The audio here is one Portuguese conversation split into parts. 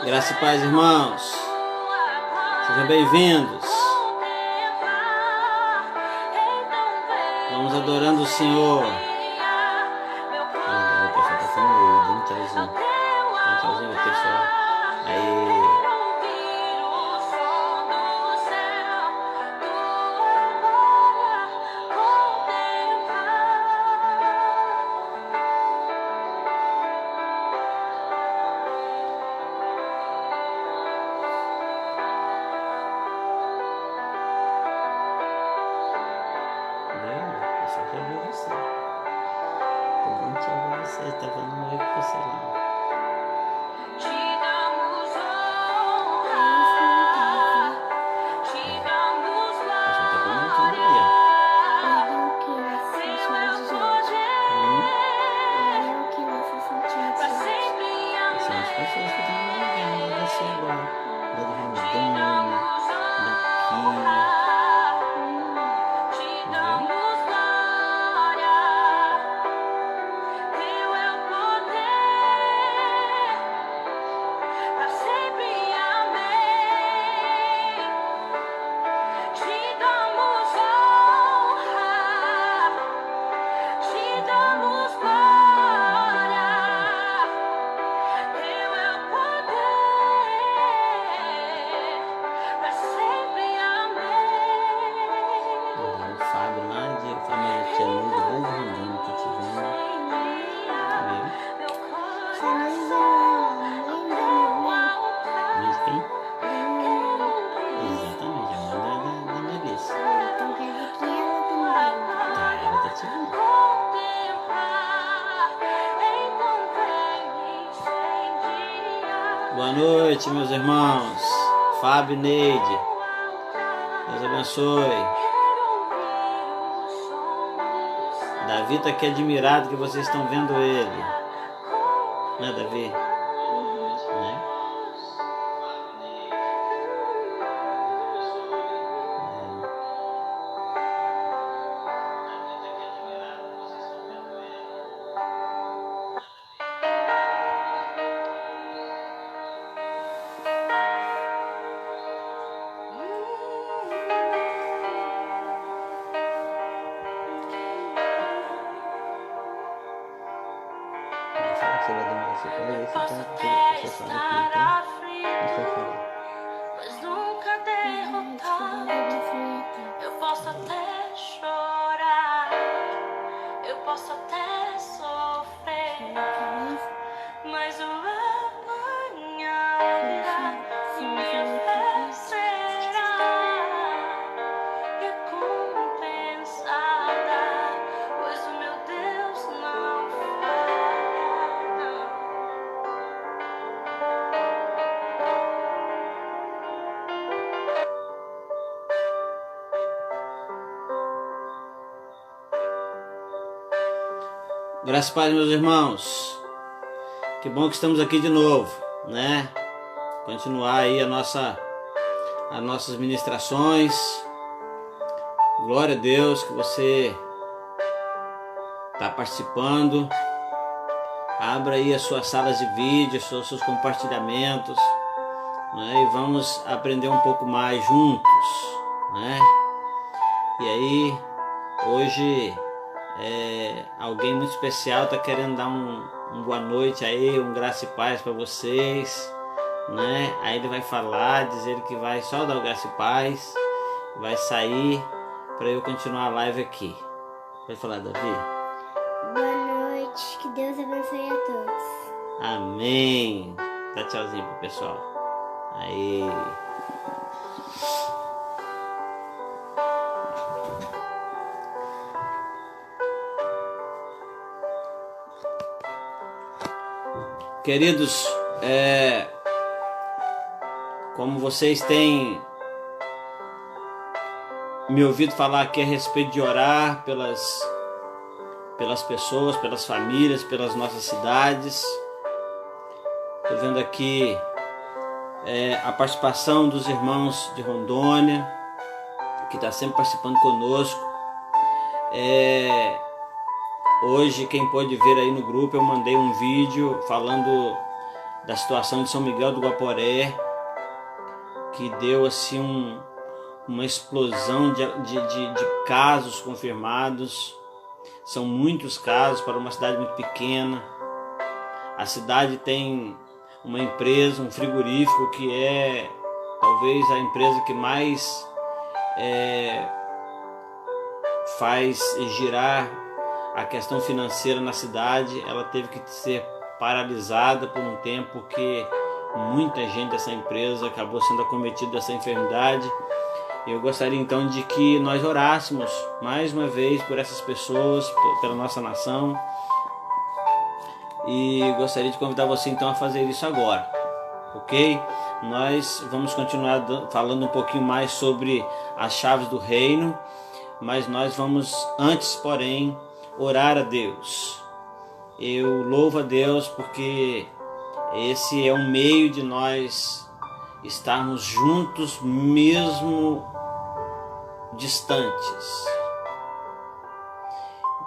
Graça e paz, irmãos. Sejam bem-vindos. Vamos adorando o Senhor. O pessoal tá falando, dá um tchauzinho. Dá um tchauzinho, pessoal. Aí. Boa noite, meus irmãos. Fábio e Neide. Deus abençoe. Davi está aqui admirado que vocês estão vendo ele. Não é, Davi? Mas nunca derrotado. Eu posso até chorar, eu posso até sofrer, mas o amanhã virá e me oferecerá recompensada, pois o meu Deus não falha, não. Graças a Deus, meus irmãos. Que bom que estamos aqui de novo, né? Continuar aí as nossas ministrações. Glória a Deus que você está participando. Abra aí as suas salas de vídeo, os seus compartilhamentos, né? E vamos aprender um pouco mais juntos, né? E aí, hoje alguém muito especial está querendo dar um boa noite aí, um graça e paz para vocês, né? Aí ele vai falar, dizer que vai só dar o graça e paz, vai sair para eu continuar a live aqui. Vai falar, Davi? Boa noite, que Deus abençoe a todos. Amém. Dá tchauzinho pro pessoal. Aí. Queridos, como vocês têm me ouvido falar aqui a respeito de orar pelas pessoas, pelas famílias, pelas nossas cidades. Estou vendo aqui a participação dos irmãos de Rondônia, que está sempre participando conosco. Hoje, quem pôde ver aí no grupo, eu mandei um vídeo falando da situação de São Miguel do Guaporé, que deu assim uma explosão de casos confirmados. São muitos casos para uma cidade muito pequena. A cidade tem uma empresa, um frigorífico, que é talvez a empresa que mais faz girar a questão financeira na cidade. Ela teve que ser paralisada por um tempo, porque muita gente dessa empresa acabou sendo acometida dessa enfermidade. Eu gostaria então de que nós orássemos mais uma vez por essas pessoas, pela nossa nação, e gostaria de convidar você então a fazer isso agora, ok? Nós vamos continuar falando um pouquinho mais sobre as chaves do reino, mas nós vamos antes, porém, orar a Deus. Eu louvo a Deus porque esse é um meio de nós estarmos juntos mesmo distantes.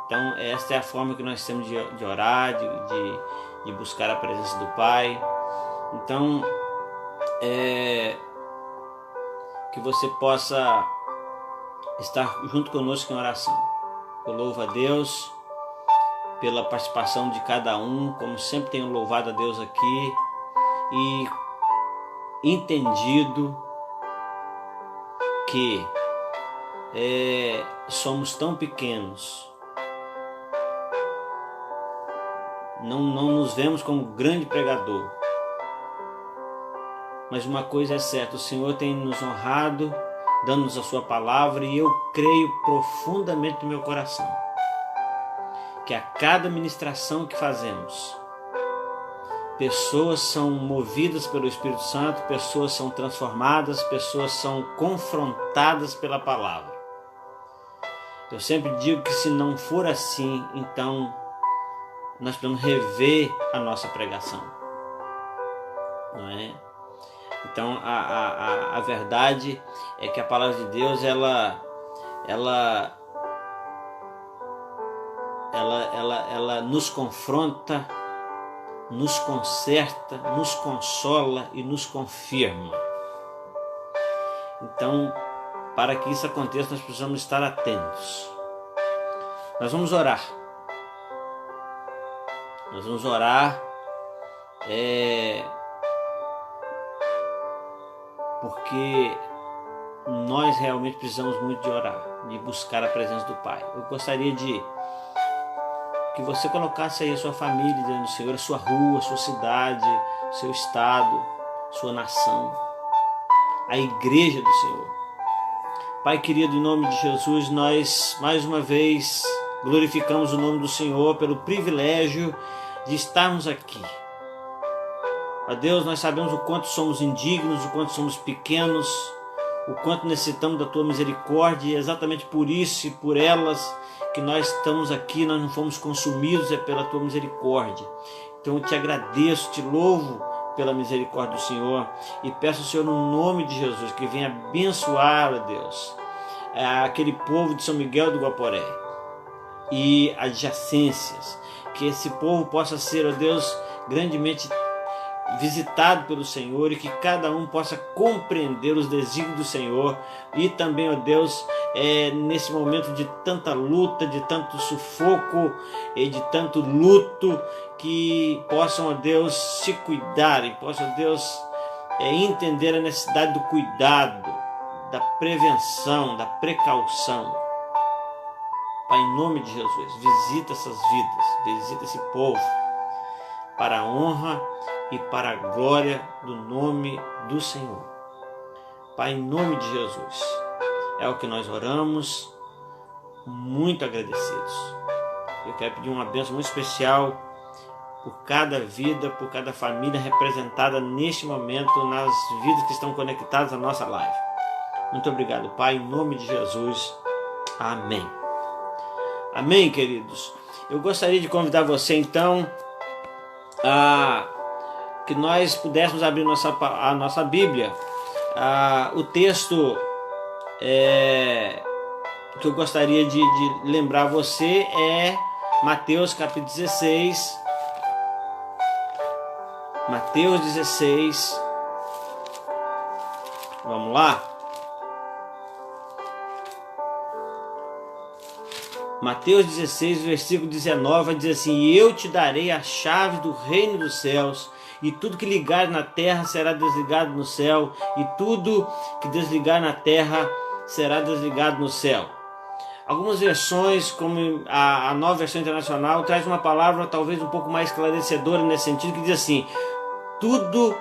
Então esta é a forma que nós temos de orar, de buscar a presença do Pai. Então que você possa estar junto conosco em oração. Eu louvo a Deus pela participação de cada um, como sempre tenho louvado a Deus aqui e entendido que somos tão pequenos, não nos vemos como grande pregador, mas uma coisa é certa: o Senhor tem nos honrado, dando-nos a sua palavra, e eu creio profundamente no meu coração que a cada ministração que fazemos, pessoas são movidas pelo Espírito Santo, pessoas são transformadas, pessoas são confrontadas pela palavra. Eu sempre digo que se não for assim, então nós precisamos rever a nossa pregação, não é? Então a verdade é que a palavra de Deus ela nos confronta, nos conserta, nos consola e nos confirma. Então, para que isso aconteça, nós precisamos estar atentos. Nós vamos orar. Nós vamos orar porque nós realmente precisamos muito de orar, de buscar a presença do Pai. Eu gostaria de que você colocasse aí a sua família diante do Senhor, a sua rua, a sua cidade, seu estado, sua nação, a igreja do Senhor. Pai querido, em nome de Jesus, nós mais uma vez glorificamos o nome do Senhor pelo privilégio de estarmos aqui. Ó Deus, nós sabemos o quanto somos indignos, o quanto somos pequenos, o quanto necessitamos da Tua misericórdia, e é exatamente por isso e por elas que nós estamos aqui, nós não fomos consumidos, é pela Tua misericórdia. Então eu te agradeço, te louvo pela misericórdia do Senhor, e peço ao Senhor, no nome de Jesus, que venha abençoar, ó Deus, aquele povo de São Miguel do Guaporé e adjacências, que esse povo possa ser, ó Deus, grandemente visitado pelo Senhor, e que cada um possa compreender os desígnios do Senhor, e também, ó Deus, nesse momento de tanta luta, de tanto sufoco e de tanto luto, que possam, ó Deus, se cuidarem, possam, ó Deus, entender a necessidade do cuidado, da prevenção, da precaução. Pai, em nome de Jesus, visita essas vidas, visita esse povo, para a honra e para a glória do nome do Senhor. Pai, em nome de Jesus, é o que nós oramos, muito agradecidos. Eu quero pedir uma bênção muito especial por cada vida, por cada família representada neste momento, nas vidas que estão conectadas à nossa live. Muito obrigado, Pai, em nome de Jesus. Amém. Amém, queridos. Eu gostaria de convidar você, então, que nós pudéssemos abrir a nossa Bíblia. O texto que eu gostaria de lembrar você é Mateus capítulo 16, Mateus 16. Vamos lá? Mateus 16, versículo 19, vai dizer assim: e eu te darei a chave do reino dos céus, e tudo que ligar na terra será desligado no céu, e tudo que desligar na terra será desligado no céu. Algumas versões, como a Nova Versão Internacional, traz uma palavra talvez um pouco mais esclarecedora nesse sentido, que diz assim: tudo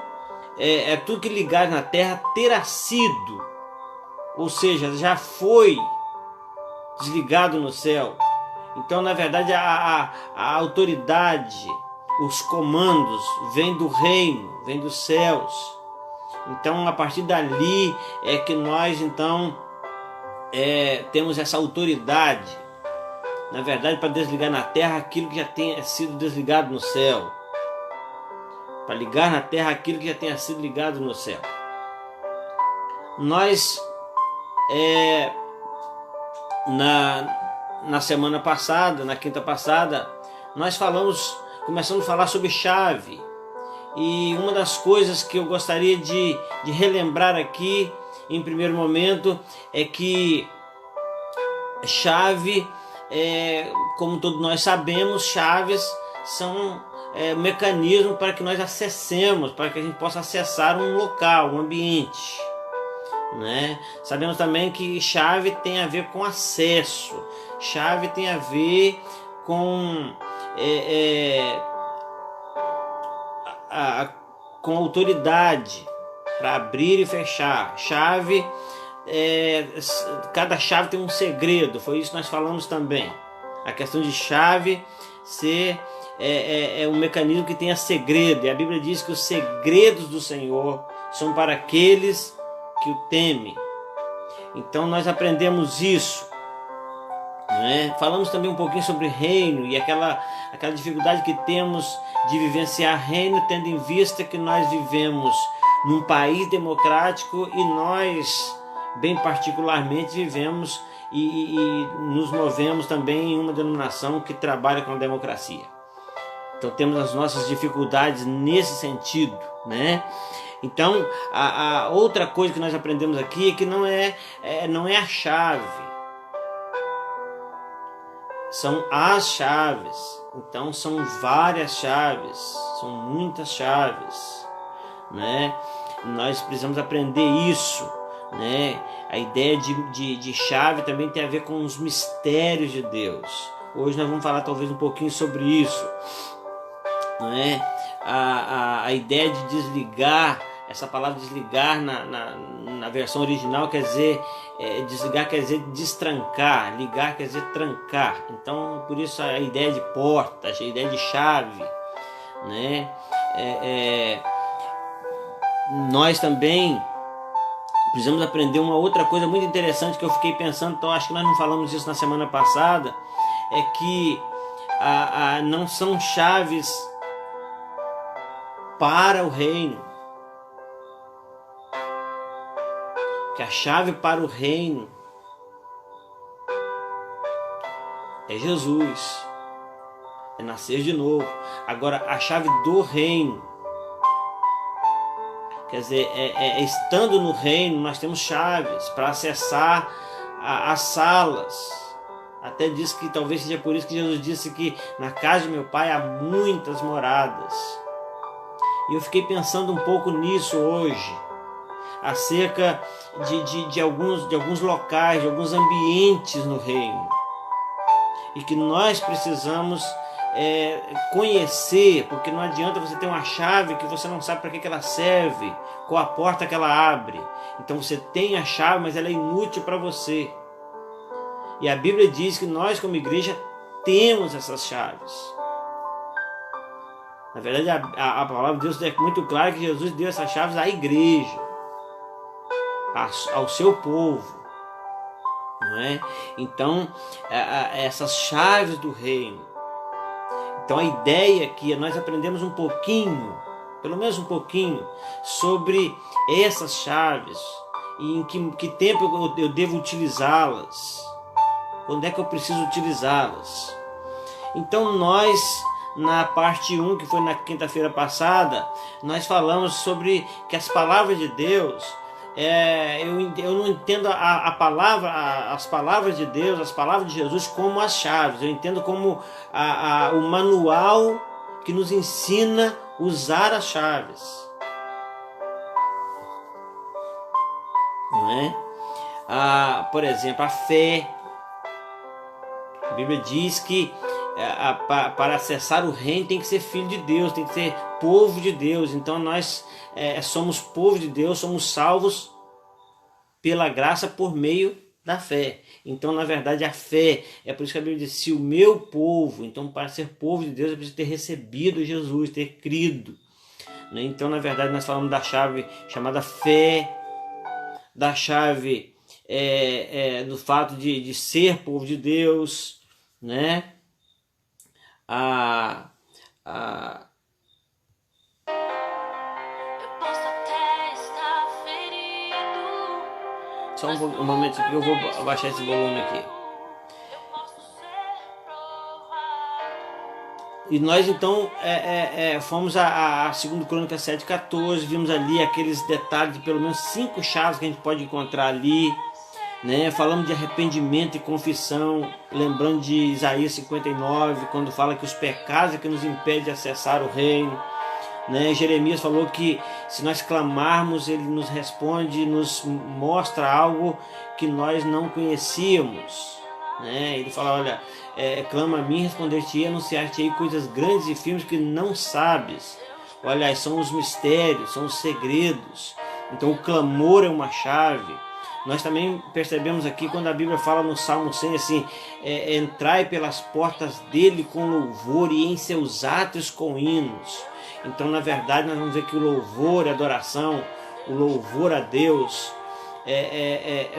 que ligar na terra terá sido, ou seja, já foi desligado no céu. Então, na verdade, a autoridade, os comandos vêm do reino, vêm dos céus. Então, a partir dali é que nós então temos essa autoridade, na verdade, para desligar na terra aquilo que já tenha sido desligado no céu, para ligar na terra aquilo que já tenha sido ligado no céu. Nós na semana passada, na quinta passada, nós começamos a falar sobre chave. E uma das coisas que eu gostaria de relembrar aqui, em primeiro momento, é que chave, como todos nós sabemos, chaves são mecanismos para que nós acessemos, para que a gente possa acessar um local, um ambiente. Né? Sabemos também que chave tem a ver com acesso, chave tem a ver com com autoridade para abrir e fechar. Chave, cada chave tem um segredo, foi isso que nós falamos também. A questão de chave ser um mecanismo que tenha segredo, e a Bíblia diz que os segredos do Senhor são para aqueles que o temem. Então nós aprendemos isso, né? Falamos também um pouquinho sobre reino e aquela dificuldade que temos de vivenciar reino, tendo em vista que nós vivemos num país democrático e nós, bem particularmente, vivemos e nos movemos também em uma denominação que trabalha com a democracia. Então temos as nossas dificuldades nesse sentido, né? Então, a outra coisa que nós aprendemos aqui é que não é a chave, são as chaves. Então, são várias chaves, são muitas chaves, né? Nós precisamos aprender isso, né? A ideia de chave também tem a ver com os mistérios de Deus. Hoje nós vamos falar talvez um pouquinho sobre isso, né? A ideia de desligar. Essa palavra desligar na versão original quer dizer desligar, quer dizer destrancar, ligar quer dizer trancar. Então por isso a ideia de porta, a ideia de chave, né? Nós também precisamos aprender uma outra coisa muito interessante que eu fiquei pensando, então acho que nós não falamos isso na semana passada, é que não são chaves para o reino. Que a chave para o reino é Jesus, é nascer de novo. Agora, a chave do reino, quer dizer, estando no reino, nós temos chaves para acessar as salas. Até diz que talvez seja por isso que Jesus disse que na casa de meu pai há muitas moradas. E eu fiquei pensando um pouco nisso hoje, acerca de alguns locais, de alguns ambientes no reino, e que nós precisamos conhecer, porque não adianta você ter uma chave que você não sabe para que ela serve, qual a porta que ela abre. Então você tem a chave, mas ela é inútil para você. E a Bíblia diz que nós como igreja temos essas chaves. Na verdade a palavra de Deus é muito clara que Jesus deu essas chaves à igreja, ao seu povo, não é? Então essas chaves do reino. Então a ideia aqui é nós aprendemos um pouquinho, pelo menos um pouquinho, sobre essas chaves e em que tempo eu devo utilizá-las, quando é que eu preciso utilizá-las. Então nós na parte 1, que foi na quinta-feira passada, nós falamos sobre que as palavras de Deus, eu não entendo as palavras de Deus, as palavras de Jesus como as chaves. Eu entendo como o manual que nos ensina a usar as chaves. Não é? Por exemplo, a fé. A Bíblia diz que para acessar o reino tem que ser filho de Deus, tem que ser povo de Deus. Então nós somos povo de Deus, somos salvos pela graça por meio da fé. Então, na verdade, a fé, é por isso que a Bíblia diz: se o meu povo, então para ser povo de Deus é preciso ter recebido Jesus, ter crido. Então, na verdade, nós falamos da chave chamada fé, da chave do fato de ser povo de Deus, né? Só um momento que eu vou abaixar esse volume aqui. E nós então fomos a 2 Crônicas 7,14, vimos ali aqueles detalhes de pelo menos 5 chaves que a gente pode encontrar ali, né? Falamos de arrependimento e confissão, lembrando de Isaías 59, quando fala que os pecados é que nos impedem de acessar o reino, né? Jeremias falou que se nós clamarmos, ele nos responde, nos mostra algo que nós não conhecíamos, né? Ele fala: olha, clama a mim, responder-te-ei, anunciar-te-ei coisas grandes e firmes que não sabes. Olha, são os mistérios, são os segredos. Então o clamor é uma chave. Nós também percebemos aqui quando a Bíblia fala no Salmo 100 assim: entrai pelas portas dele com louvor e em seus atos com hinos. Então, na verdade, nós vamos ver que o louvor, a adoração, o louvor a Deus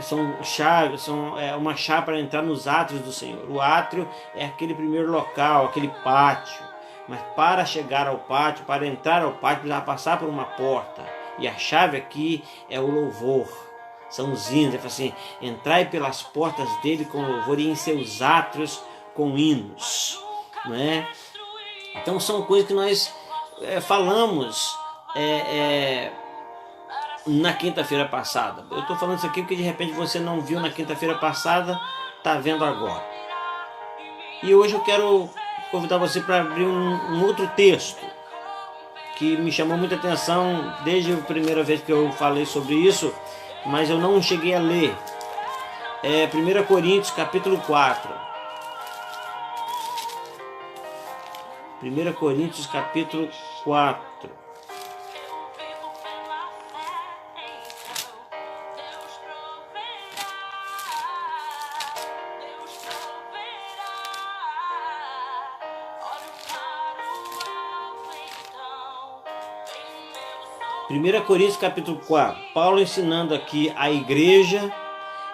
são chaves, são uma chave para entrar nos átrios do Senhor. O átrio é aquele primeiro local, aquele pátio. Mas para chegar ao pátio, para entrar ao pátio, precisa passar por uma porta. E a chave aqui é o louvor. São os hinos. Ele fala assim: entrai pelas portas dele com louvor e em seus átrios com hinos. Não é? Então são coisas que nós falamos na quinta-feira passada. Eu estou falando isso aqui porque de repente você não viu na quinta-feira passada, está vendo agora. E hoje eu quero convidar você para abrir um outro texto que me chamou muita atenção desde a primeira vez que eu falei sobre isso, mas eu não cheguei a ler. 1 Coríntios capítulo 4. 1 Coríntios capítulo 4. Primeira Coríntios capítulo 4. Paulo ensinando aqui a igreja,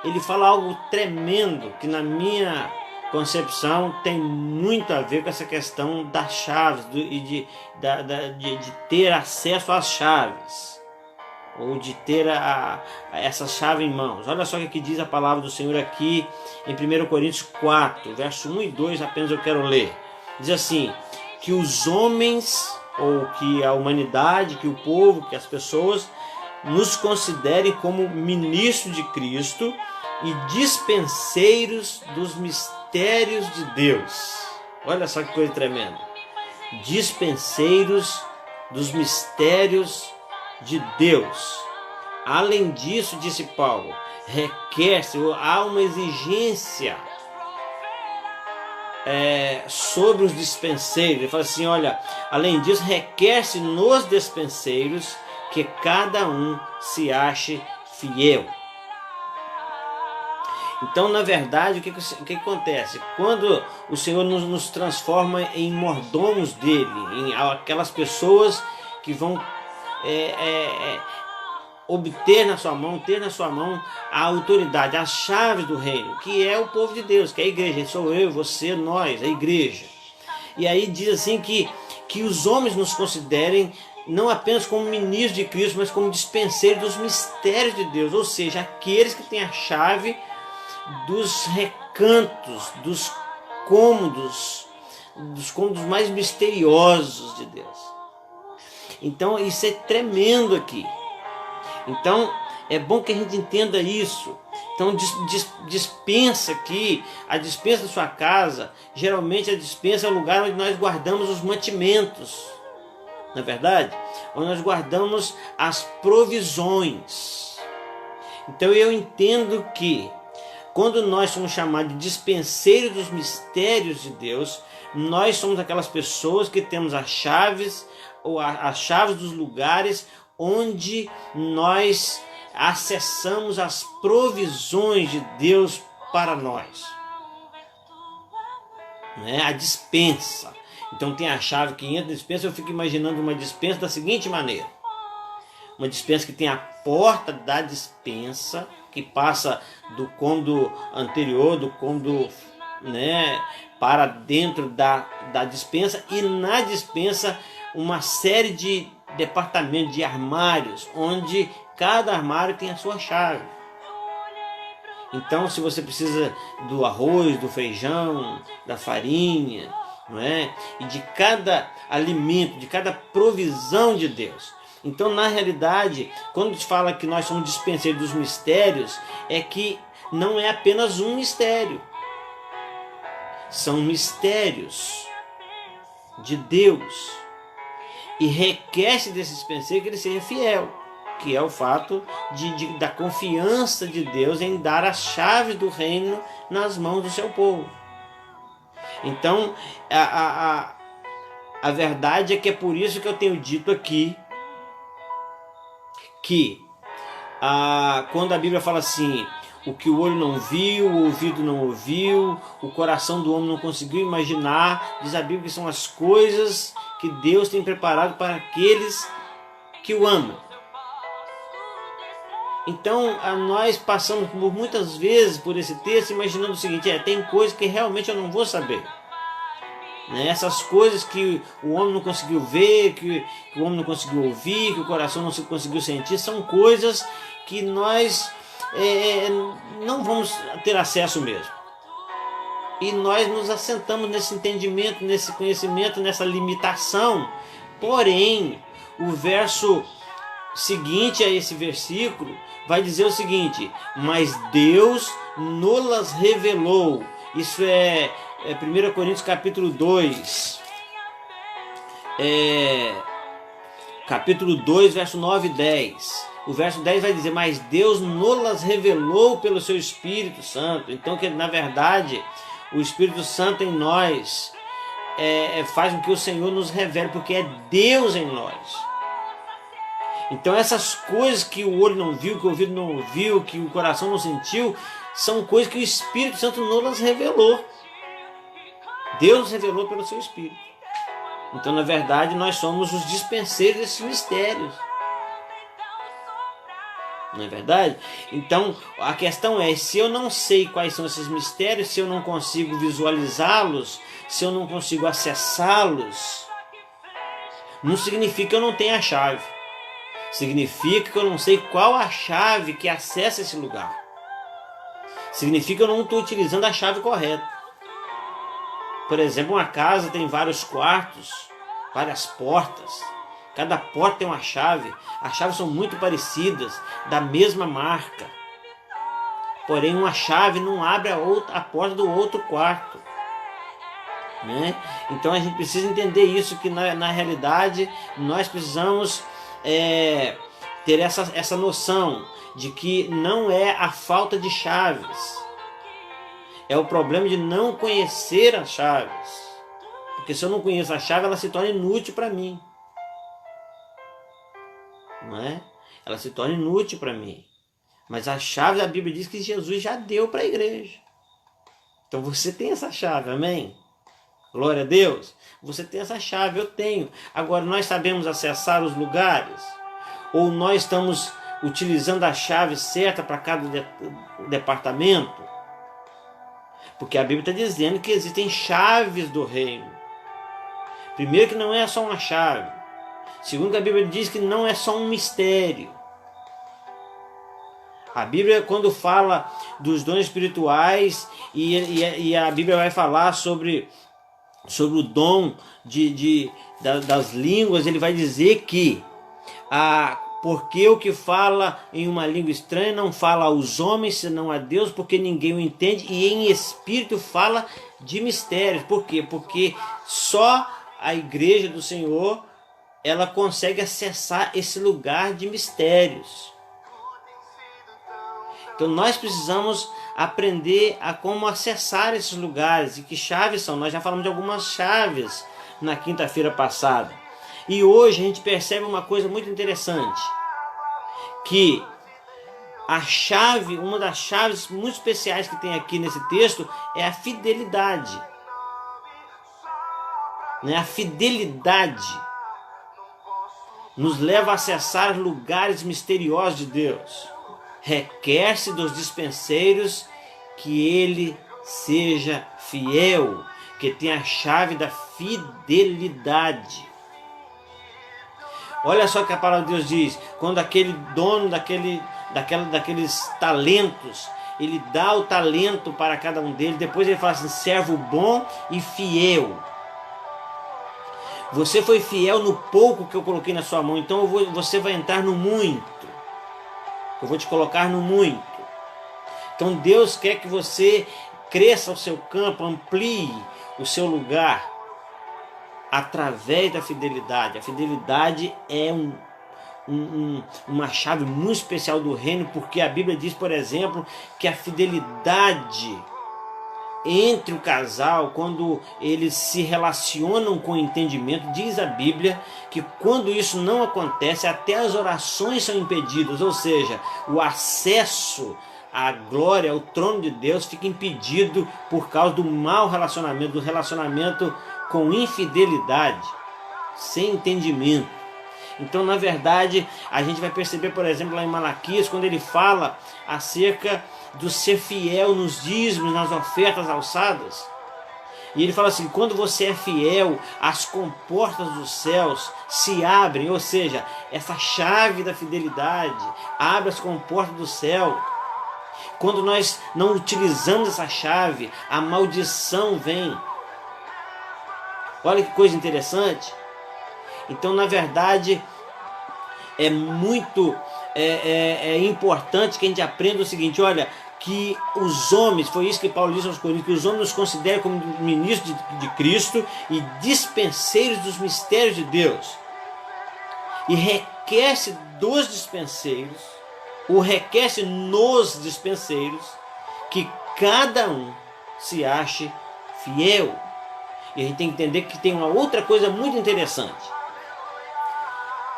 ele fala algo tremendo que na minha concepção tem muito a ver com essa questão das chaves e de ter acesso às chaves, ou de ter essa chave em mãos. Olha só o que diz a palavra do Senhor aqui em 1 Coríntios 4, verso 1 e 2, apenas eu quero ler. Diz assim: que os homens, ou que a humanidade, que o povo, que as pessoas nos considerem como ministros de Cristo e dispenseiros dos mistérios de Deus. Olha só que coisa tremenda. Dispenseiros dos mistérios de Deus. Além disso, disse Paulo, há uma exigência sobre os dispenseiros. Ele fala assim: olha, além disso, requer-se nos dispenseiros que cada um se ache fiel. Então, na verdade, o que acontece? Quando o Senhor nos transforma em mordomos dele, em aquelas pessoas que vão ter na sua mão a autoridade, as chaves do reino, que é o povo de Deus, que é a igreja. Sou eu, você, nós, a igreja. E aí diz assim que os homens nos considerem não apenas como ministros de Cristo, mas como dispenseiros dos mistérios de Deus, ou seja, aqueles que têm a chave dos recantos, dos cômodos, dos cômodos mais misteriosos de Deus. Então isso é tremendo aqui. Então é bom que a gente entenda isso. Então dispensa aqui, a dispensa da sua casa, geralmente a dispensa é o lugar onde nós guardamos os mantimentos, não é verdade? Onde nós guardamos as provisões. Então eu entendo que quando nós somos chamados de dispenseiros dos mistérios de Deus, nós somos aquelas pessoas que temos as chaves, ou as chaves dos lugares onde nós acessamos as provisões de Deus para nós, né? A dispensa. Então tem a chave que entra na dispensa. Eu fico imaginando uma dispensa da seguinte maneira: uma dispensa que tem a porta da dispensa, que passa do cômodo anterior, do cômodo, né, para dentro da dispensa, e na dispensa uma série de departamentos, de armários, onde cada armário tem a sua chave. Então, se você precisa do arroz, do feijão, da farinha, não é? E de cada alimento, de cada provisão de Deus. Então, na realidade, quando se fala que nós somos dispenseiros dos mistérios, é que não é apenas um mistério. São mistérios de Deus. E requer-se desse dispenseiro que ele seja fiel, que é o fato da confiança de Deus em dar as chaves do reino nas mãos do seu povo. Então, a verdade é que é por isso que eu tenho dito aqui que quando a Bíblia fala assim, o que o olho não viu, o ouvido não ouviu, o coração do homem não conseguiu imaginar, diz a Bíblia que são as coisas que Deus tem preparado para aqueles que o amam. Então nós passamos muitas vezes por esse texto imaginando o seguinte: tem coisas que realmente eu não vou saber, né? Essas coisas que o homem não conseguiu ver, que o homem não conseguiu ouvir, que o coração não conseguiu sentir, são coisas que nós não vamos ter acesso mesmo. E nós nos assentamos nesse entendimento, nesse conhecimento, nessa limitação. Porém, o verso seguinte a esse versículo vai dizer o seguinte: mas Deus nos revelou. Isso é 1 Coríntios capítulo 2, capítulo 2, verso 9 e 10. O verso 10 vai dizer: mas Deus nos revelou pelo seu Espírito Santo. Então, que na verdade o Espírito Santo em nós faz com que o Senhor nos revele, porque é Deus em nós. Então essas coisas que o olho não viu, que o ouvido não ouviu, que o coração não sentiu, são coisas que o Espírito Santo nos revelou. Deus revelou pelo seu Espírito. Então, na verdade, nós somos os dispenseiros desses mistérios. Não é verdade? Então, a questão é, se eu não sei quais são esses mistérios, se eu não consigo visualizá-los, se eu não consigo acessá-los, não significa que eu não tenha a chave. Significa que eu não sei qual a chave que acessa esse lugar. Significa que eu não estou utilizando a chave correta. Por exemplo, uma casa tem vários quartos, várias portas. Cada porta tem uma chave. As chaves são muito parecidas, da mesma marca. Porém, uma chave não abre a porta do outro quarto, né? Então a gente precisa entender isso, que na realidade nós precisamos ter essa noção de que não é a falta de chaves, é o problema de não conhecer as chaves. Porque se eu não conheço a chave, ela se torna inútil para mim. Não é? Ela se torna inútil para mim. Mas a chave, a Bíblia diz que Jesus já deu para a igreja. Então você tem essa chave, amém? Glória a Deus. Você tem essa chave, eu tenho. Agora, nós sabemos acessar os lugares? Ou nós estamos utilizando a chave certa para cada departamento? Porque a Bíblia está dizendo que existem chaves do reino. Primeiro, que não é só uma chave. Segundo, que a Bíblia diz que não é só um mistério. A Bíblia, quando fala dos dons espirituais, e a Bíblia vai falar sobre sobre o dom das línguas, ele vai dizer que porque o que fala em uma língua estranha não fala aos homens senão a Deus, porque ninguém o entende, e em espírito fala de mistérios. Por quê? Porque só a igreja do Senhor ela consegue acessar esse lugar de mistérios. Então nós precisamos aprender a como acessar esses lugares e que chaves são. Nós já falamos de algumas chaves na quinta-feira passada. E hoje a gente percebe uma coisa muito interessante, que a chave, uma das chaves muito especiais que tem aqui nesse texto é a fidelidade. A fidelidade nos leva a acessar lugares misteriosos de Deus. Requer-se dos dispenseiros que ele seja fiel, que tenha a chave da fidelidade. Olha só que a palavra de Deus diz, quando aquele dono daqueles talentos, ele dá o talento para cada um deles, depois ele fala assim, servo bom e fiel. Você foi fiel no pouco que eu coloquei na sua mão, então você vai entrar no muito. Eu vou te colocar no muito. Então Deus quer que você cresça o seu campo, amplie o seu lugar através da fidelidade. A fidelidade é uma chave muito especial do reino, porque a Bíblia diz, por exemplo, que a fidelidade entre o casal, quando eles se relacionam com entendimento, diz a Bíblia que quando isso não acontece, até as orações são impedidas, ou seja, o acesso à glória, ao trono de Deus fica impedido por causa do mau relacionamento, do relacionamento com infidelidade, sem entendimento. Então, na verdade, a gente vai perceber, por exemplo, lá em Malaquias, quando ele fala acerca do ser fiel nos dízimos, nas ofertas alçadas. E ele fala assim, quando você é fiel, as comportas dos céus se abrem, ou seja, essa chave da fidelidade abre as comportas do céu. Quando nós não utilizamos essa chave, a maldição vem. Olha que coisa interessante. Então, na verdade, é muito importante que a gente aprenda o seguinte, olha, que os homens, foi isso que Paulo disse aos Coríntios, que os homens nos consideram como ministros de Cristo e dispenseiros dos mistérios de Deus. E requer-se dos dispenseiros, ou requer-se nos dispenseiros, que cada um se ache fiel. E a gente tem que entender que tem uma outra coisa muito interessante.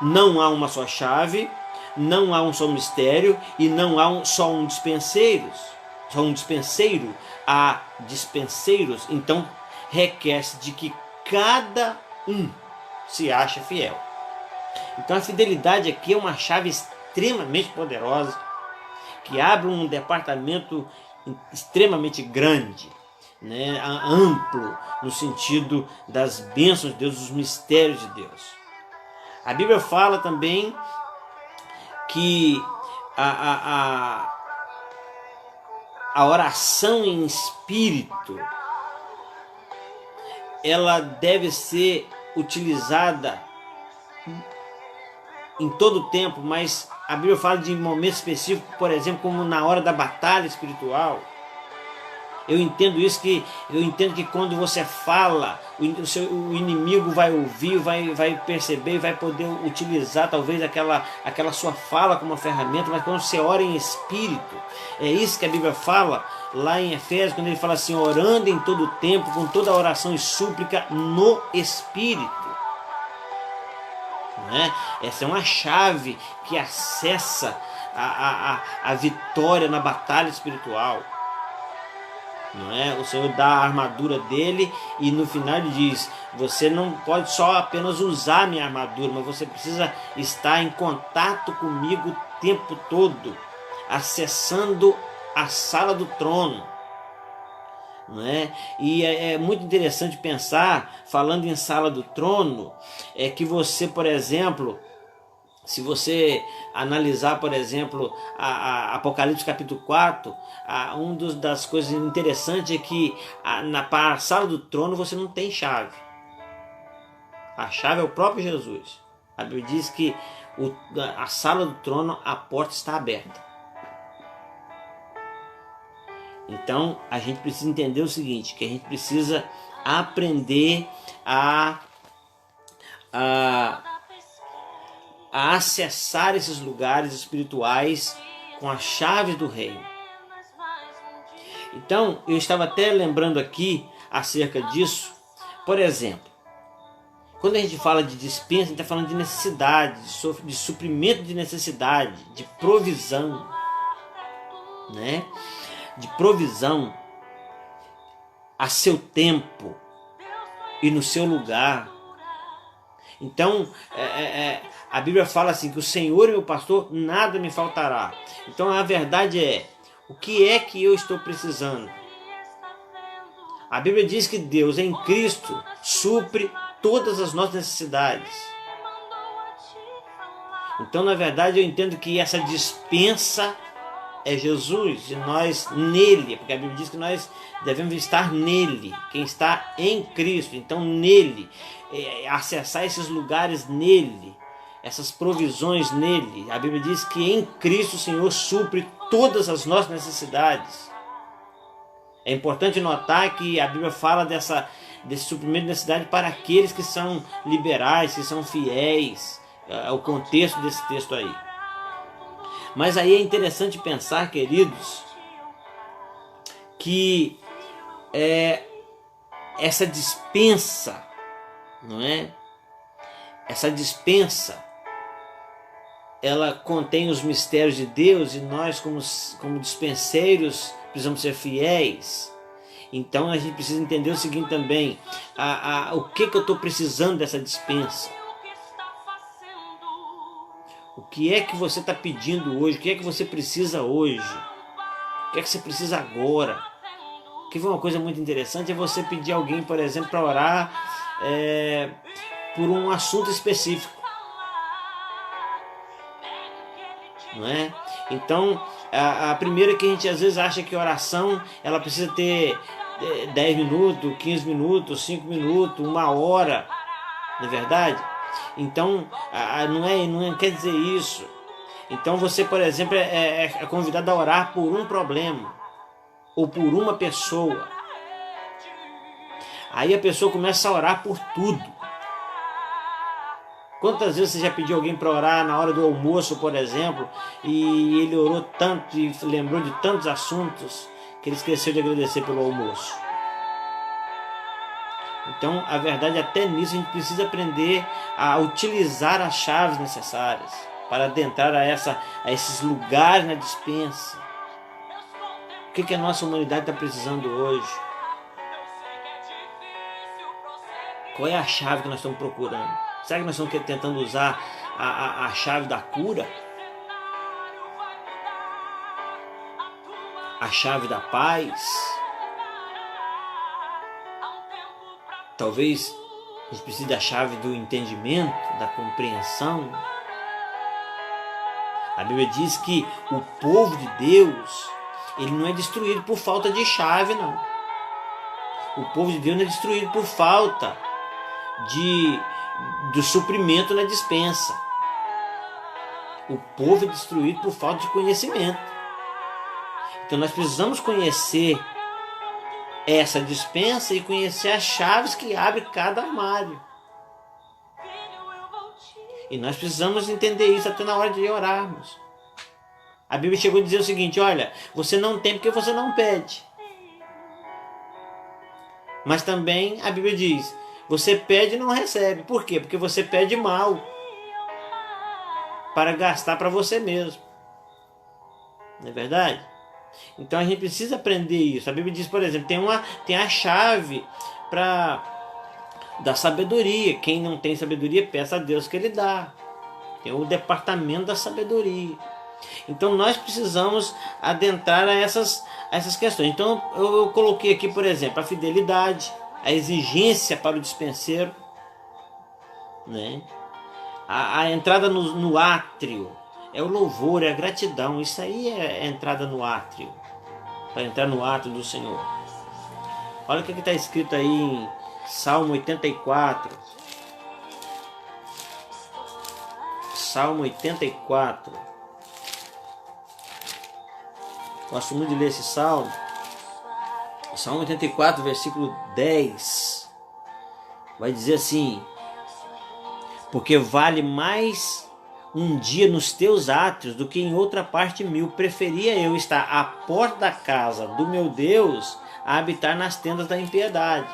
Não há uma só chave, não há um só mistério e não há só um dispenseiro. Há dispenseiros, então requer-se de que cada um se ache fiel. Então a fidelidade aqui é uma chave extremamente poderosa que abre um departamento extremamente grande, amplo, no sentido das bênçãos de Deus, dos mistérios de Deus. A Bíblia fala também que a oração em espírito ela deve ser utilizada em todo o tempo, mas a Bíblia fala de momentos específicos, por exemplo, como na hora da batalha espiritual. Eu entendo que quando você fala, o inimigo vai ouvir, vai perceber, vai poder utilizar talvez aquela sua fala como uma ferramenta, mas quando você ora em espírito, é isso que a Bíblia fala lá em Efésios, quando ele fala assim, orando em todo o tempo, com toda a oração e súplica no espírito. Essa é uma chave que acessa a vitória na batalha espiritual. O Senhor dá a armadura dele e no final ele diz, você não pode só apenas usar a minha armadura, mas você precisa estar em contato comigo o tempo todo, acessando a sala do trono. E é muito interessante pensar, falando em sala do trono, que você, por exemplo, Se você analisar, por exemplo, a Apocalipse capítulo 4, das coisas interessantes é que para a sala do trono você não tem chave. A chave é o próprio Jesus. A Bíblia diz que a sala do trono, a porta está aberta. Então a gente precisa entender o seguinte, que a gente precisa aprender a acessar esses lugares espirituais com as chaves do reino. Então, eu estava até lembrando aqui acerca disso. Por exemplo, quando a gente fala de dispensa, a gente está falando de necessidade, de suprimento de necessidade, de provisão, né? De provisão a seu tempo e no seu lugar. Então, a Bíblia fala assim, que o Senhor é meu pastor, nada me faltará. Então, a verdade é, o que é que eu estou precisando? A Bíblia diz que Deus, em Cristo, supre todas as nossas necessidades. Então, na verdade, eu entendo que essa dispensa é Jesus, e nós nele, porque a Bíblia diz que nós devemos estar nele, quem está em Cristo, então nele, acessar esses lugares nele, essas provisões nele. A Bíblia diz que em Cristo o Senhor supre todas as nossas necessidades. É importante notar que a Bíblia fala desse suprimento de necessidade para aqueles que são liberais, que são fiéis, o contexto desse texto aí. Mas aí é interessante pensar, queridos, que essa dispensa, não é? Essa dispensa, ela contém os mistérios de Deus e nós, como dispenseiros, precisamos ser fiéis. Então a gente precisa entender o seguinte também, o que eu estou precisando dessa dispensa. O que é que você está pedindo hoje? O que é que você precisa hoje? O que é que você precisa agora? Que foi uma coisa muito interessante, é você pedir alguém, por exemplo, para orar por um assunto específico. Não é? Então, a primeira que a gente às vezes acha que a oração ela precisa ter 10 minutos, 15 minutos, 5 minutos, 1 hora, não é verdade? Então, não quer dizer isso. Então você, por exemplo, é convidado a orar por um problema ou por uma pessoa. Aí a pessoa começa a orar por tudo. Quantas vezes você já pediu alguém para orar na hora do almoço, por exemplo, e ele orou tanto e lembrou de tantos assuntos que ele esqueceu de agradecer pelo almoço? Então, a verdade, até nisso a gente precisa aprender a utilizar as chaves necessárias para adentrar a esses lugares na dispensa. O que a nossa humanidade está precisando hoje? Qual é a chave que nós estamos procurando? Será que nós estamos tentando usar a chave da cura? A chave da paz? Talvez a gente precise da chave do entendimento, da compreensão. A Bíblia diz que o povo de Deus, ele não é destruído por falta de chave, não. O povo de Deus não é destruído por falta do suprimento na dispensa. O povo é destruído por falta de conhecimento. Então nós precisamos conhecer essa dispensa e conhecer as chaves que abrem cada armário. E nós precisamos entender isso até na hora de orarmos. A Bíblia chegou a dizer o seguinte: olha, você não tem porque você não pede. Mas também a Bíblia diz, você pede e não recebe. Por quê? Porque você pede mal, para gastar para você mesmo. Não é verdade? Então a gente precisa aprender isso. A Bíblia diz, por exemplo, tem a chave da sabedoria. Quem não tem sabedoria, peça a Deus que Ele dá. Tem o departamento da sabedoria. Então nós precisamos adentrar a essas questões. Então eu coloquei aqui, por exemplo, a fidelidade, a exigência para o dispenseiro, né? A entrada no átrio é o louvor, é a gratidão. Isso aí é a entrada no átrio, para entrar no átrio do Senhor. Olha o que está escrito aí em Salmo 84. Salmo 84. Gosto muito de ler esse salmo. Salmo 84, versículo 10. Vai dizer assim: porque vale mais um dia nos teus átrios do que em outra parte mil. Preferia eu estar à porta da casa do meu Deus a habitar nas tendas da impiedade.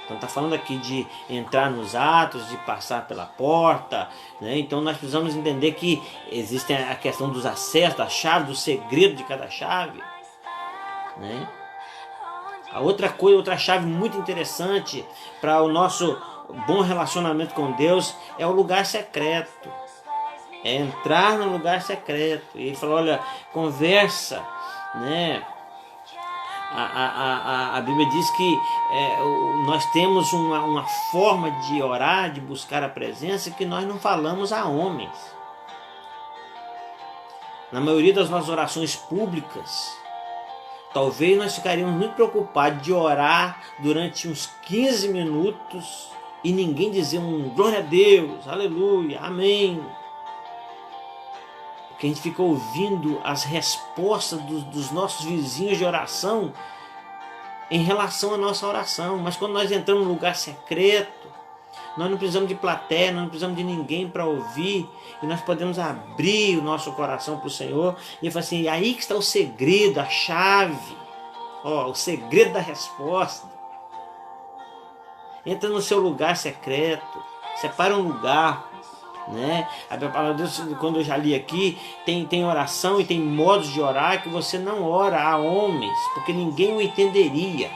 Então está falando aqui de entrar nos átrios, de passar pela porta, né? Então nós precisamos entender que existe a questão dos acessos, da chave, do segredo de cada chave, né? A outra chave muito interessante para o nosso bom relacionamento com Deus é o lugar secreto. É entrar no lugar secreto. E ele falou, olha, conversa, né? A Bíblia diz que nós temos uma forma de orar, de buscar a presença, que nós não falamos a homens. Na maioria das nossas orações públicas, talvez nós ficaríamos muito preocupados de orar durante uns 15 minutos e ninguém dizer glória a Deus, aleluia, amém. Porque a gente fica ouvindo as respostas dos nossos vizinhos de oração em relação à nossa oração. Mas quando nós entramos num lugar secreto, nós não precisamos de plateia, nós não precisamos de ninguém para ouvir, e nós podemos abrir o nosso coração para o Senhor. E ele fala assim, aí que está o segredo, a chave, o segredo da resposta. Entra no seu lugar secreto, separa um lugar, né? A palavra de Deus, quando eu já li aqui, tem oração e tem modos de orar que você não ora a homens, porque ninguém o entenderia.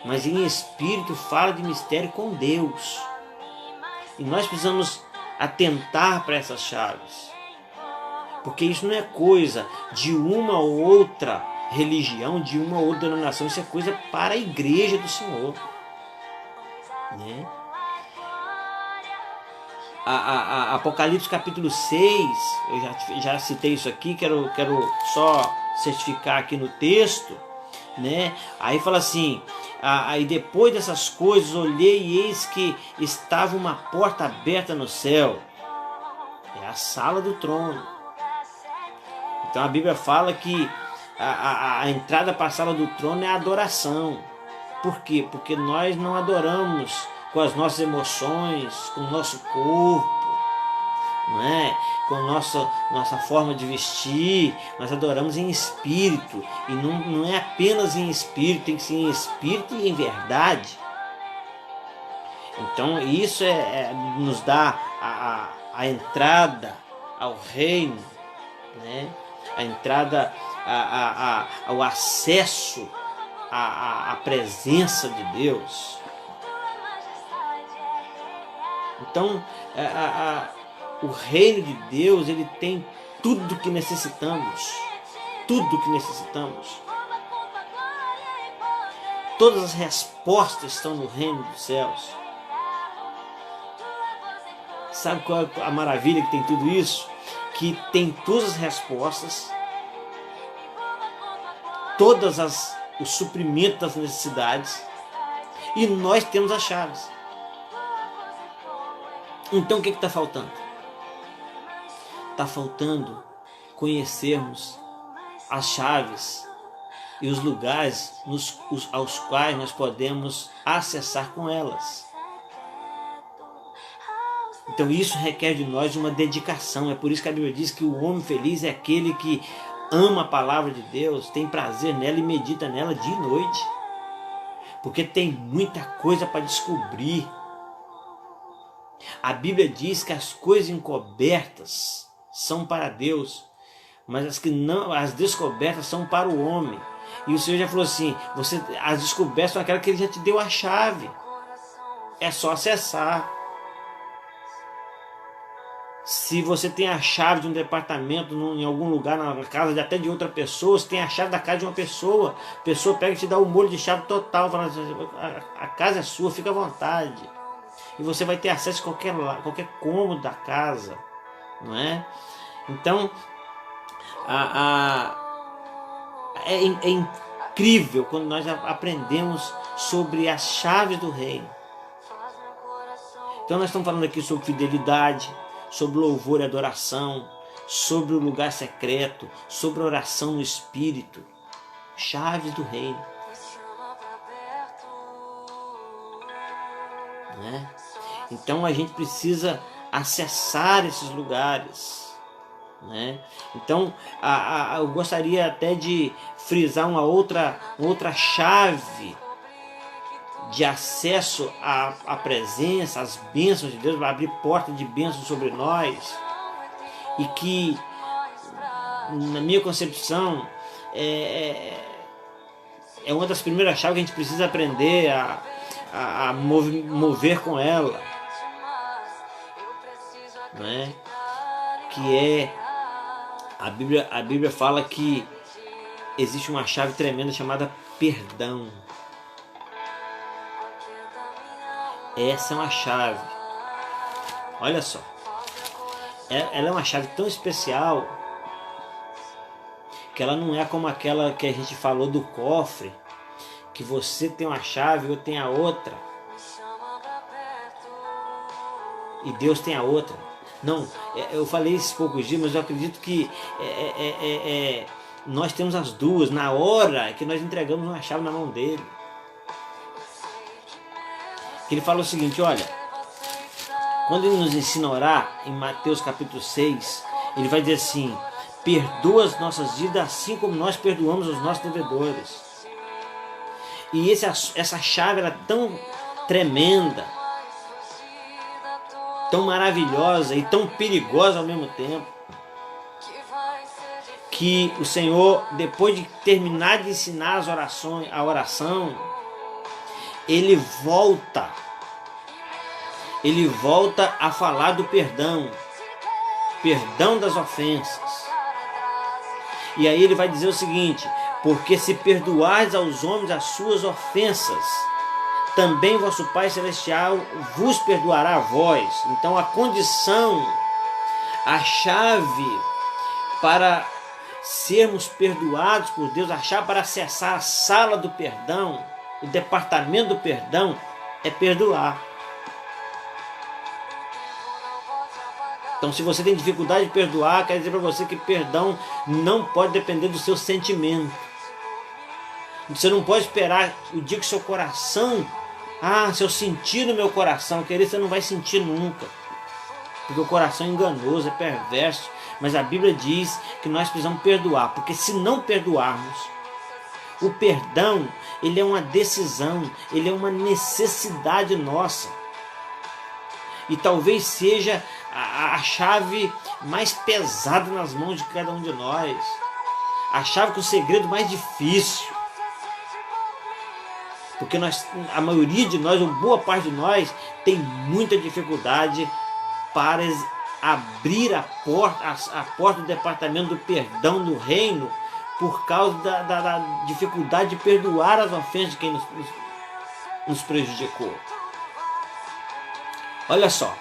Mas em espírito fala de mistério com Deus. E nós precisamos atentar para essas chaves. Porque isso não é coisa de uma ou outra religião, de uma ou outra denominação. Isso é coisa para a igreja do Senhor, né? A Apocalipse capítulo 6, eu já citei isso aqui, quero só certificar aqui no texto, né? Aí fala assim, aí depois dessas coisas olhei e eis que estava uma porta aberta no céu. É a sala do trono. Então a Bíblia fala que a entrada para a sala do trono é a adoração. Por quê? Porque nós não adoramos com as nossas emoções, com o nosso corpo, não é? Com a nossa forma de vestir. Nós adoramos em espírito, e não é apenas em espírito, tem que ser em espírito e em verdade. Então isso nos dá a entrada ao reino, né? A entrada, ao acesso à presença de Deus. Então, o reino de Deus, ele tem tudo que necessitamos. Tudo que necessitamos. Todas as respostas estão no reino dos céus. Sabe qual é a maravilha que tem tudo isso? Que tem todas as respostas, os suprimentos das necessidades, e nós temos as chaves. Então o que está faltando? Está faltando conhecermos as chaves e os lugares aos quais nós podemos acessar com elas. Então isso requer de nós uma dedicação. É por isso que a Bíblia diz que o homem feliz é aquele que ama a palavra de Deus, tem prazer nela e medita nela dia e noite. Porque tem muita coisa para descobrir. A Bíblia diz que as coisas encobertas são para Deus, mas as descobertas são para o homem. E o Senhor já falou assim, as descobertas são aquelas que Ele já te deu a chave. É só acessar. Se você tem a chave de um departamento em algum lugar, na casa até de outra pessoa, você tem a chave da casa de uma pessoa, a pessoa pega e te dá o molho de chave total, fala assim, a casa é sua, fica à vontade. e você vai ter acesso a qualquer cômodo da casa, não é? Então, é incrível quando nós aprendemos sobre as chaves do reino. Então nós estamos falando aqui sobre fidelidade, sobre louvor e adoração, sobre o lugar secreto, sobre a oração no Espírito. Chaves do reino. Né? Então a gente precisa acessar esses lugares. Né? Então eu gostaria até de frisar uma outra chave de acesso à presença, às bênçãos de Deus, vai abrir porta de bênçãos sobre nós, e que, na minha concepção, é uma das primeiras chaves que a gente precisa aprender a mover com ela, né? Que é a Bíblia fala que existe uma chave tremenda chamada perdão. Essa é uma chave. Olha só. Ela é uma chave tão especial que ela não é como aquela que a gente falou do cofre, que você tem uma chave e eu tenho a outra e Deus tem a outra. Não, eu falei esses poucos dias, mas eu acredito que nós temos as duas na hora que nós entregamos uma chave na mão dele. Ele fala o seguinte, olha, quando ele nos ensina a orar, em Mateus capítulo 6, ele vai dizer assim: perdoa as nossas dívidas assim como nós perdoamos os nossos devedores. E essa chave era tão tremenda, tão maravilhosa e tão perigosa ao mesmo tempo, que o Senhor, depois de terminar de ensinar a oração, ele volta a falar do perdão das ofensas. E aí ele vai dizer o seguinte: porque se perdoardes aos homens as suas ofensas, também vosso Pai Celestial vos perdoará a vós. Então a condição, a chave para sermos perdoados por Deus, a chave para acessar a sala do perdão, o departamento do perdão, é perdoar. Então, se você tem dificuldade de perdoar, quero dizer para você que perdão não pode depender do seu sentimento. Você não pode esperar o dia que seu coração, se eu sentir no meu coração, querer, você não vai sentir nunca. Porque o coração é enganoso, é perverso. Mas a Bíblia diz que nós precisamos perdoar, porque se não perdoarmos, o perdão, ele é uma decisão, ele é uma necessidade nossa. E talvez seja a chave mais pesada nas mãos de cada um de nós. A chave com o segredo mais difícil. Porque a maioria de nós, ou boa parte de nós, tem muita dificuldade para abrir a porta do departamento do perdão do reino, por causa da dificuldade de perdoar as ofensas de quem nos prejudicou. Olha só.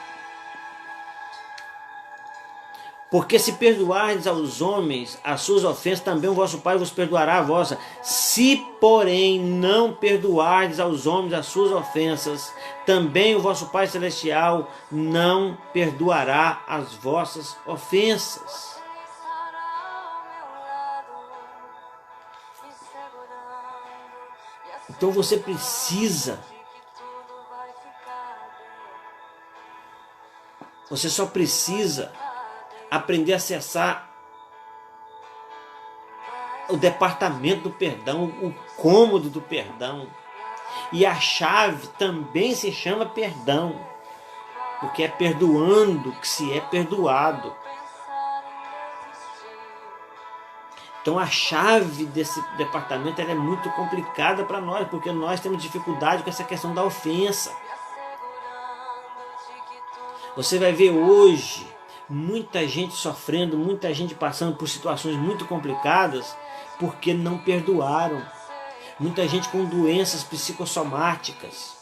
Porque se perdoardes aos homens as suas ofensas, também o vosso Pai vos perdoará a vossa. Se, porém, não perdoardes aos homens as suas ofensas, também o vosso Pai Celestial não perdoará as vossas ofensas. Então você só precisa aprender a acessar o departamento do perdão, o cômodo do perdão. E a chave também se chama perdão, porque é perdoando que se é perdoado. Então a chave desse departamento ela é muito complicada para nós, porque nós temos dificuldade com essa questão da ofensa. Você vai ver hoje muita gente sofrendo, muita gente passando por situações muito complicadas porque não perdoaram. Muita gente com doenças psicossomáticas.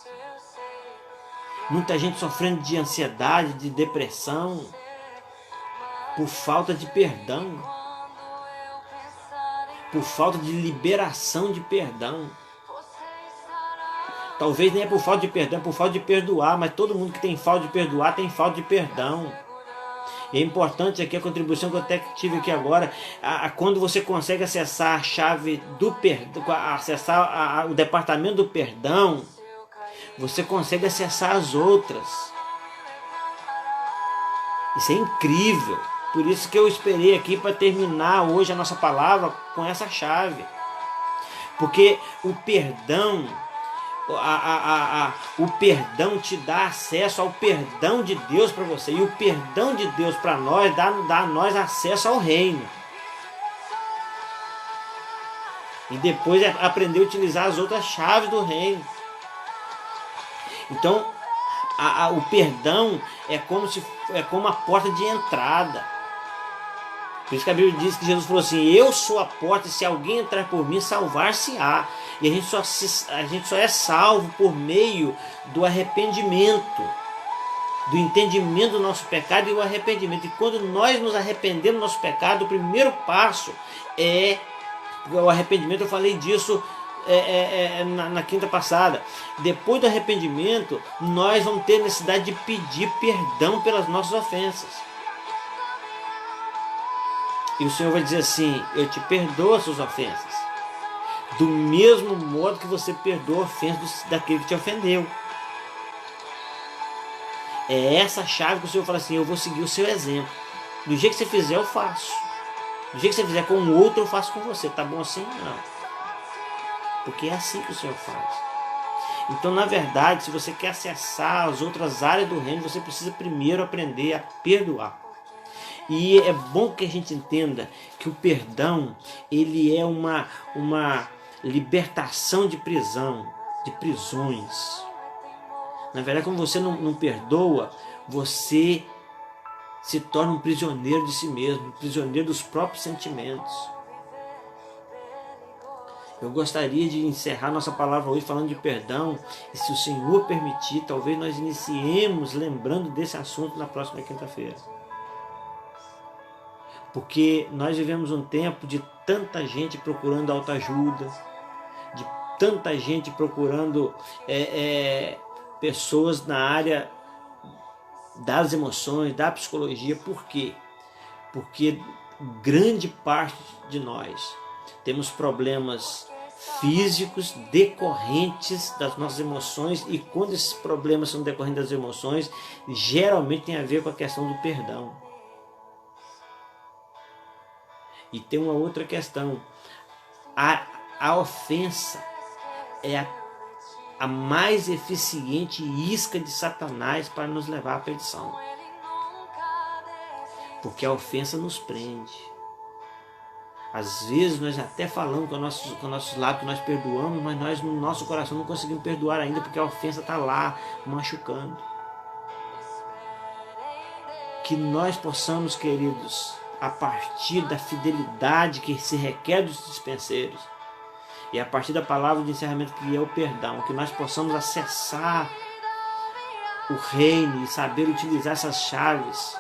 Muita gente sofrendo de ansiedade, de depressão, por falta de perdão, por falta de liberação de perdão. Talvez nem é por falta de perdão, é por falta de perdoar, mas todo mundo que tem falta de perdoar tem falta de perdão. E é importante aqui a contribuição que eu até tive aqui agora, quando você consegue acessar a chave do perdão, acessar o departamento do perdão, você consegue acessar as outras. Isso é incrível. Por isso que eu esperei aqui para terminar hoje a nossa palavra com essa chave. Porque o perdão, o perdão te dá acesso ao perdão de Deus para você. E o perdão de Deus para nós dá a nós acesso ao reino. E depois aprender a utilizar as outras chaves do reino. Então, o perdão é como a porta de entrada. Por isso que a Bíblia diz que Jesus falou assim: eu sou a porta, e se alguém entrar por mim, salvar-se-á. E a gente só é salvo por meio do arrependimento, do entendimento do nosso pecado e o arrependimento. E quando nós nos arrependemos do nosso pecado, o primeiro passo é o arrependimento. Eu falei disso na quinta passada. Depois do arrependimento, nós vamos ter necessidade de pedir perdão pelas nossas ofensas. E o Senhor vai dizer assim: eu te perdoo as suas ofensas, do mesmo modo que você perdoa a ofensa daquele que te ofendeu. É essa chave que o Senhor fala assim: eu vou seguir o seu exemplo. Do jeito que você fizer, eu faço. Do jeito que você fizer com o outro, eu faço com você. Tá bom assim? Não. Porque é assim que o Senhor faz. Então, na verdade, se você quer acessar as outras áreas do reino, você precisa primeiro aprender a perdoar. E é bom que a gente entenda que o perdão, ele é uma libertação de prisão, de prisões. Na verdade, quando você não perdoa, você se torna um prisioneiro de si mesmo, um prisioneiro dos próprios sentimentos. Eu gostaria de encerrar nossa palavra hoje falando de perdão, e se o Senhor permitir, talvez nós iniciemos lembrando desse assunto na próxima quinta-feira. Porque nós vivemos um tempo de tanta gente procurando autoajuda, de tanta gente procurando pessoas na área das emoções, da psicologia. Por quê? Porque grande parte de nós temos problemas físicos decorrentes das nossas emoções, e quando esses problemas são decorrentes das emoções, geralmente tem a ver com a questão do perdão. E tem uma outra questão: a ofensa é a mais eficiente isca de Satanás para nos levar à perdição. Porque a ofensa nos prende. Às vezes nós até falamos com nossos lábios que nós perdoamos, mas nós no nosso coração não conseguimos perdoar ainda, porque a ofensa está lá machucando. Que nós possamos, queridos, a partir da fidelidade que se requer dos dispenseiros, e a partir da palavra de encerramento, que é o perdão, que nós possamos acessar o reino e saber utilizar essas chaves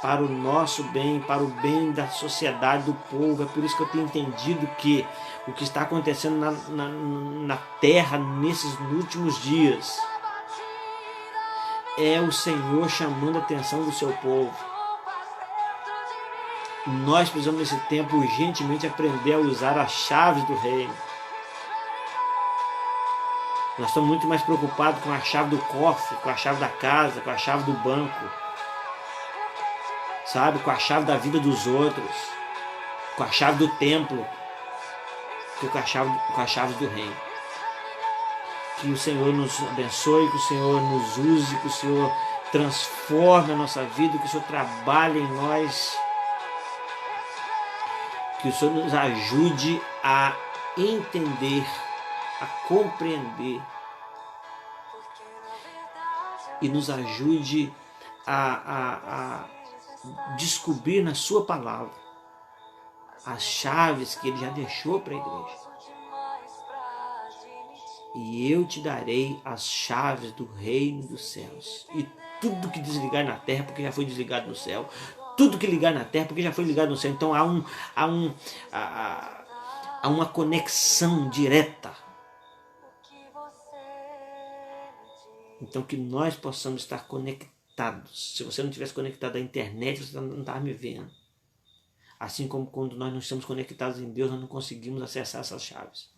para o nosso bem, para o bem da sociedade, do povo. É por isso que eu tenho entendido que o que está acontecendo na terra nesses últimos dias é o Senhor chamando a atenção do seu povo. Nós precisamos nesse tempo urgentemente aprender a usar as chaves do reino. Nós estamos muito mais preocupados com a chave do cofre, com a chave da casa, com a chave do banco, sabe? Com a chave da vida dos outros, com a chave do templo, que com a chave do reino. Que o Senhor nos abençoe, que o Senhor nos use, que o Senhor transforme a nossa vida, que o Senhor trabalhe em nós, que o Senhor nos ajude a entender, a compreender, e nos ajude a descobrir na sua palavra as chaves que Ele já deixou para a igreja. e eu te darei as chaves do reino dos céus. E tudo que desligar na terra, porque já foi desligado no céu. Tudo que ligar na terra, porque já foi ligado no céu. Então há uma conexão direta. Então que nós possamos estar conectados. Se você não estivesse conectado à internet, você não está me vendo. Assim como quando nós não estamos conectados em Deus, nós não conseguimos acessar essas chaves.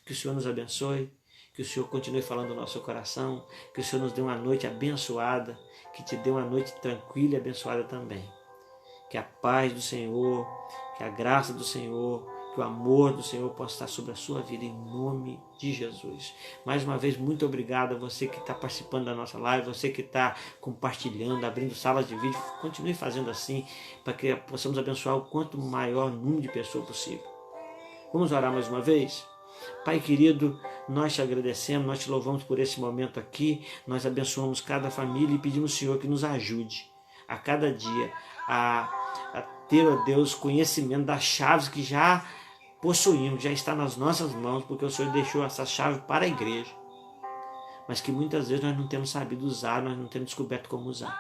Que o Senhor nos abençoe, que o Senhor continue falando no nosso coração, que o Senhor nos dê uma noite abençoada, que te dê uma noite tranquila e abençoada também. Que a paz do Senhor, que a graça do Senhor, que o amor do Senhor possa estar sobre a sua vida, em nome de Jesus. Mais uma vez, muito obrigado a você que está participando da nossa live, você que está compartilhando, abrindo salas de vídeo. Continue fazendo assim, para que possamos abençoar o quanto maior número de pessoas possível. Vamos orar mais uma vez? Pai querido, nós te agradecemos, nós te louvamos por esse momento aqui, nós abençoamos cada família e pedimos ao Senhor que nos ajude a cada dia a ter, ó Deus, conhecimento das chaves que já possuímos, já está nas nossas mãos, porque o Senhor deixou essa chave para a igreja, mas que muitas vezes nós não temos sabido usar, nós não temos descoberto como usar.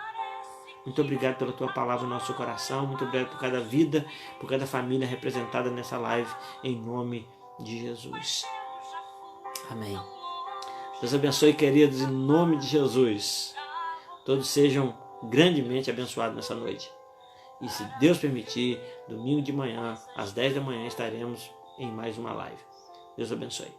Muito obrigado pela tua palavra no nosso coração, muito obrigado por cada vida, por cada família representada nessa live, em nome de Jesus. Amém. Deus abençoe, queridos, em nome de Jesus. Todos sejam grandemente abençoados nessa noite. E se Deus permitir, domingo de manhã, às 10 da manhã, estaremos em mais uma live. Deus abençoe.